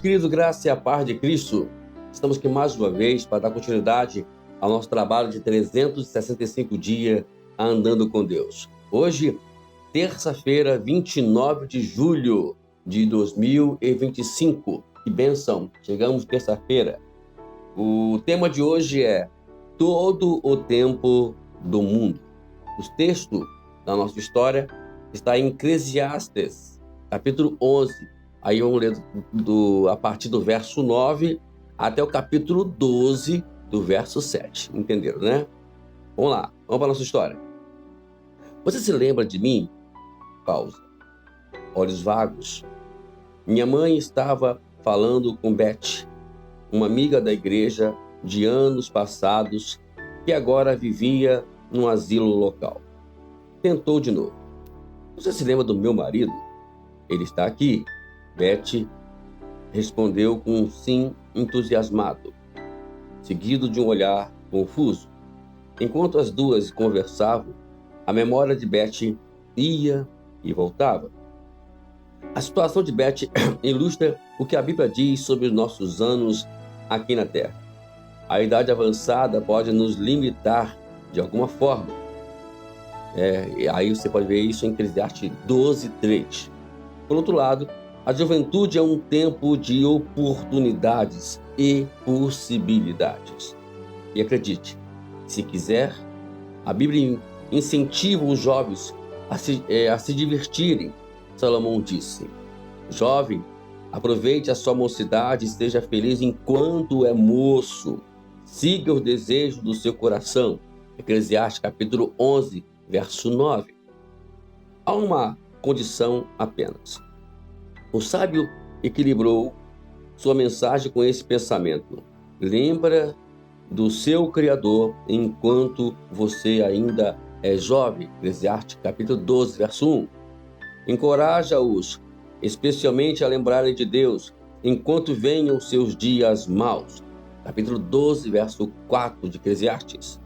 queridos, graça e a paz de Cristo. Estamos aqui mais uma vez para dar continuidade ao nosso trabalho de 365 dias andando com Deus. Hoje, terça-feira, 29 de julho de 2025. Que bênção! Chegamos terça-feira. O tema de hoje é todo o tempo do mundo. O texto da nossa história está em Eclesiastes, capítulo 11. Aí vamos ler a partir do verso 9 até o capítulo 12 do verso 7. Entenderam, né? Vamos lá, vamos para a nossa história. Você se lembra de mim? Pausa. Olhos vagos. Minha mãe estava falando com Beth, uma amiga da igreja de anos passados que agora vivia num asilo local. Tentou de novo. Você se lembra do meu marido? Ele está aqui. Beth respondeu com um sim entusiasmado, seguido de um olhar confuso. Enquanto as duas conversavam, a memória de Beth ia e voltava. A situação de Beth ilustra o que a Bíblia diz sobre os nossos anos aqui na Terra. A idade avançada pode nos limitar de alguma forma. E aí você pode ver isso em Eclesiastes 12:3. Por outro lado, a juventude é um tempo de oportunidades e possibilidades. E acredite, se quiser, a Bíblia incentiva os jovens a se divertirem. Salomão disse: jovem, aproveite a sua mocidade e esteja feliz enquanto é moço. Siga os desejos do seu coração. Eclesiastes capítulo 11, verso 9. Há uma condição apenas. O sábio equilibrou sua mensagem com esse pensamento: lembra do seu Criador enquanto você ainda é jovem. Eclesiastes capítulo 12, verso 1. Encoraja-os, especialmente a lembrarem de Deus, enquanto venham seus dias maus. Capítulo 12, verso 4 de Eclesiastes.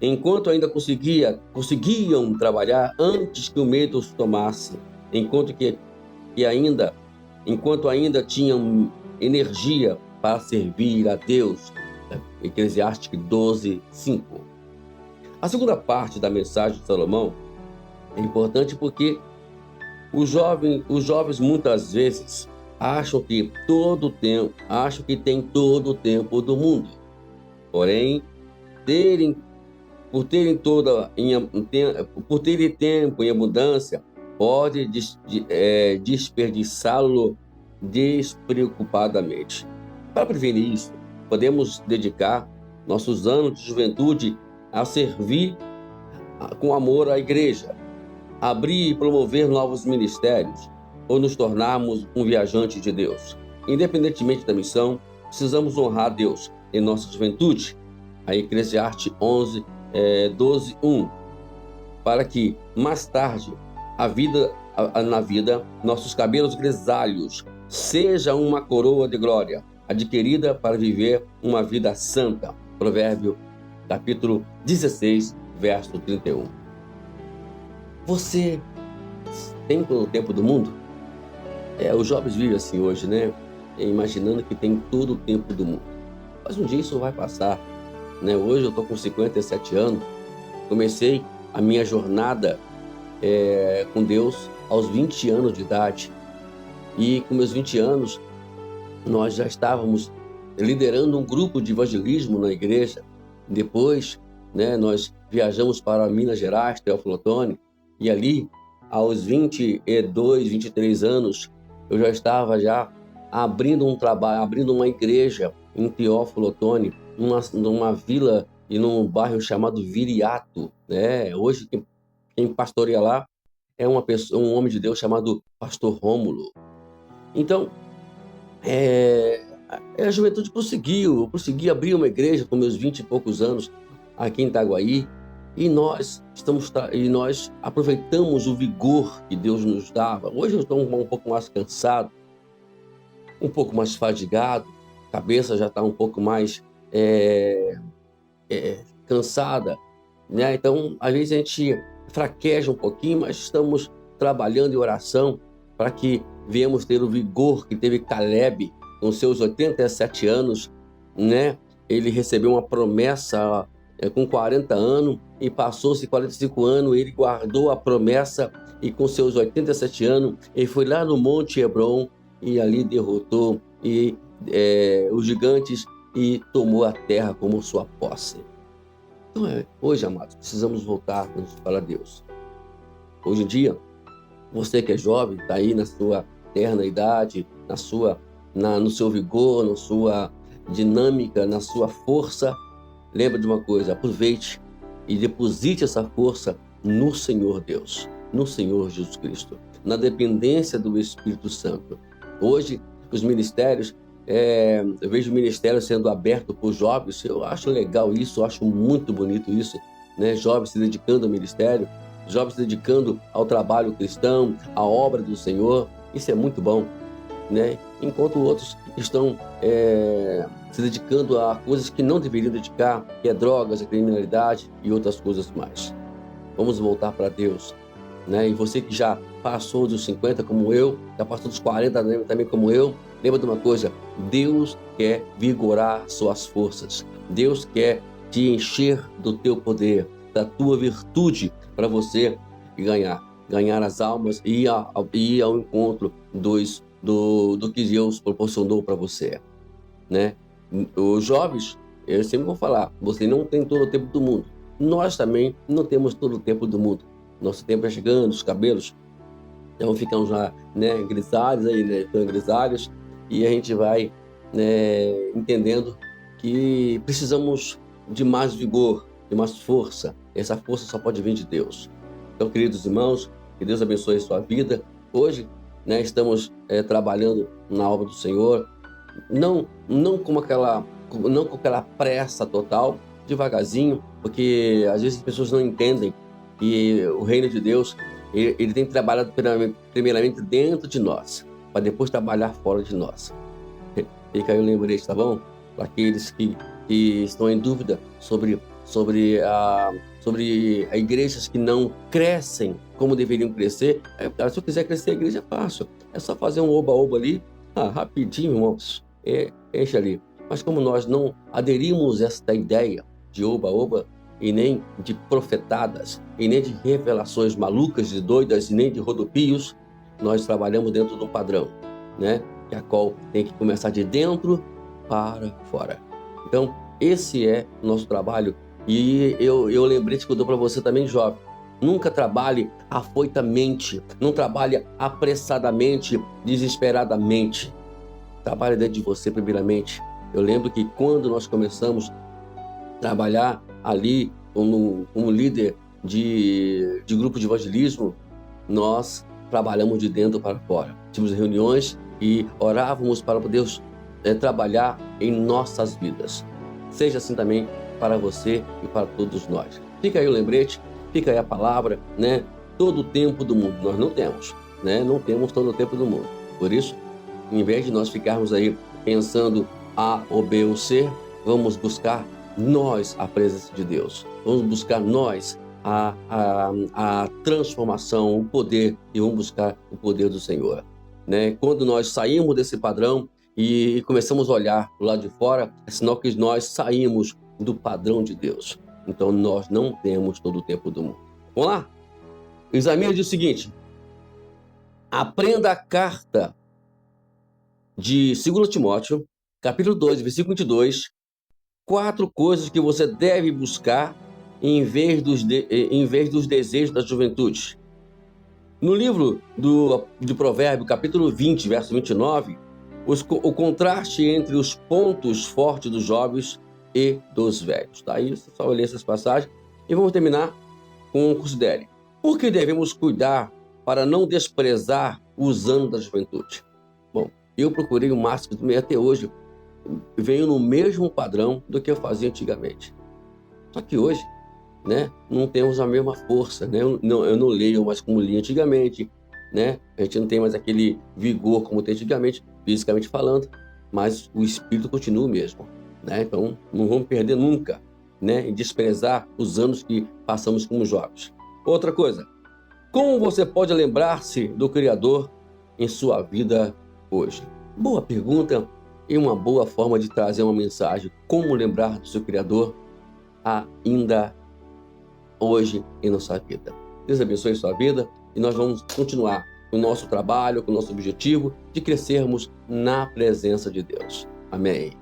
Enquanto ainda conseguiam trabalhar antes que o medo os tomasse, enquanto ainda tinham energia para servir a Deus. Eclesiastes 12, 5. A segunda parte da mensagem de Salomão é importante porque os jovens muitas vezes acham que têm todo o tempo do mundo. Porém, por terem tempo em abundância, pode desperdiçá-lo despreocupadamente. Para prevenir isso, podemos dedicar nossos anos de juventude a servir com amor à igreja, abrir e promover novos ministérios, ou nos tornarmos um viajante de Deus. Independentemente da missão, precisamos honrar Deus em nossa juventude. A Eclesiastes 12, 1. Para que, mais tarde, na vida, nossos cabelos grisalhos seja uma coroa de glória, adquirida para viver uma vida santa. Provérbio, capítulo 16, verso 31. Você tem todo o tempo do mundo? Os jovens vivem assim hoje, né? Imaginando que tem todo o tempo do mundo. Mas um dia isso vai passar, né? Hoje eu estou com 57 anos. Comecei a minha jornada com Deus aos 20 anos de idade. E com meus 20 anos, nós já estávamos liderando um grupo de evangelismo na igreja. Depois, né, nós viajamos para Minas Gerais, Teófilo Otoni, e ali, aos 22, 23 anos, eu já estava abrindo um trabalho, abrindo uma igreja em Teófilo Otoni, numa vila e num bairro chamado Viriato, né? Hoje quem pastoreia lá é um homem de Deus chamado Pastor Rômulo. Então, a juventude eu prossegui abrir uma igreja com meus 20 e poucos anos aqui em Itaguaí, e nós aproveitamos o vigor que Deus nos dava. Hoje eu estou um pouco mais cansado, um pouco mais fadigado, a cabeça já está um pouco mais cansada, né? Então, às vezes a gente fraqueja um pouquinho, mas estamos trabalhando em oração para que venhamos ter o vigor que teve Caleb, com seus 87 anos, né? Ele recebeu uma promessa com 40 anos e passou-se 45 anos, ele guardou a promessa e com seus 87 anos, ele foi lá no Monte Hebron e ali derrotou os gigantes e tomou a terra como sua posse. Então, hoje, amados, precisamos voltar-nos para Deus. Hoje em dia, você que é jovem, está aí na sua terna idade, no seu vigor, na sua dinâmica, na sua força, lembra de uma coisa, aproveite e deposite essa força no Senhor Deus, no Senhor Jesus Cristo, na dependência do Espírito Santo. Hoje, os ministérios, eu vejo o ministério sendo aberto por jovens, eu acho legal isso, eu acho muito bonito isso, né? Jovens se dedicando ao ministério, jovens se dedicando ao trabalho cristão, à obra do Senhor, isso é muito bom, né? Enquanto outros estão se dedicando a coisas que não deveriam dedicar, que é drogas, a criminalidade e outras coisas mais. Vamos voltar para Deus, né? E você que já passou dos 50 como eu, já passou dos 40 também como eu, lembra de uma coisa, Deus quer vigorar suas forças, Deus quer te encher do teu poder, da tua virtude, para você ganhar as almas e ir ao encontro do que Deus proporcionou para você, né? Os jovens, eu sempre vou falar, você não tem todo o tempo do mundo. Nós também não temos todo o tempo do mundo. Nosso tempo é chegando, os cabelos vão ficando já, né, grisalhos, grisalhos, e a gente vai, né, entendendo que precisamos de mais vigor, de mais força. Essa força só pode vir de Deus. Então, queridos irmãos, que Deus abençoe a sua vida. Hoje, né, estamos trabalhando na obra do Senhor, não com aquela pressa total, devagarzinho, porque às vezes as pessoas não entendem que o reino de Deus ele tem trabalhado primeiramente dentro de nós, para depois trabalhar fora de nós. Fica aí o lembrete, tá bom? Para aqueles que estão em dúvida sobre igrejas que não crescem como deveriam crescer. Se eu quiser crescer, a igreja é fácil. É só fazer um oba-oba ali, rapidinho, irmãos, enche ali. Mas como nós não aderimos a esta ideia de oba-oba, e nem de profetadas, e nem de revelações malucas, de doidas, e nem de rodopios, nós trabalhamos dentro do padrão, né? Que a qual tem que começar de dentro para fora. Então, esse é o nosso trabalho. E eu lembrei que eu dou para você também, jovem. Nunca trabalhe afoitamente, não trabalhe apressadamente, desesperadamente. Trabalhe dentro de você primeiramente. Eu lembro que quando nós começamos a trabalhar ali como líder de grupo de evangelismo, nós trabalhamos de dentro para fora. Tínhamos reuniões e orávamos para Deus trabalhar em nossas vidas. Seja assim também para você e para todos nós. Fica aí o lembrete, fica aí a palavra, né? Todo o tempo do mundo nós não temos, né? Não temos todo o tempo do mundo. Por isso, em vez de nós ficarmos aí pensando A ou B ou C, vamos buscar nós a presença de Deus. Vamos buscar nós a transformação, o poder, e vamos buscar o poder do Senhor, né? Quando nós saímos desse padrão e começamos a olhar do lado de fora, é sinal que nós saímos do padrão de Deus. Então nós não temos todo o tempo do mundo. Vamos lá? Isaías diz o seguinte: aprenda a carta de 2 Timóteo, capítulo 2, versículo 22, 4 coisas que você deve buscar em vez dos desejos da juventude. No livro de Provérbios, capítulo 20, verso 29, o contraste entre os pontos fortes dos jovens e dos velhos. Tá aí, só ler essas passagens. E vamos terminar com considere. Por que devemos cuidar para não desprezar os anos da juventude? Bom, eu procurei o máximo também até hoje. Venho no mesmo padrão do que eu fazia antigamente. Só que hoje, né, não temos a mesma força, né? Eu não leio mais como li antigamente, né? A gente não tem mais aquele vigor como tem antigamente, fisicamente falando, mas o espírito continua o mesmo, né? Então, não vamos perder nunca, né, em desprezar os anos que passamos como jovens. Outra coisa, como você pode lembrar-se do Criador em sua vida hoje? Boa pergunta. e uma boa forma de trazer uma mensagem, como lembrar do seu Criador ainda hoje em nossa vida. Deus abençoe a sua vida e nós vamos continuar com o nosso trabalho, com o nosso objetivo de crescermos na presença de Deus. Amém.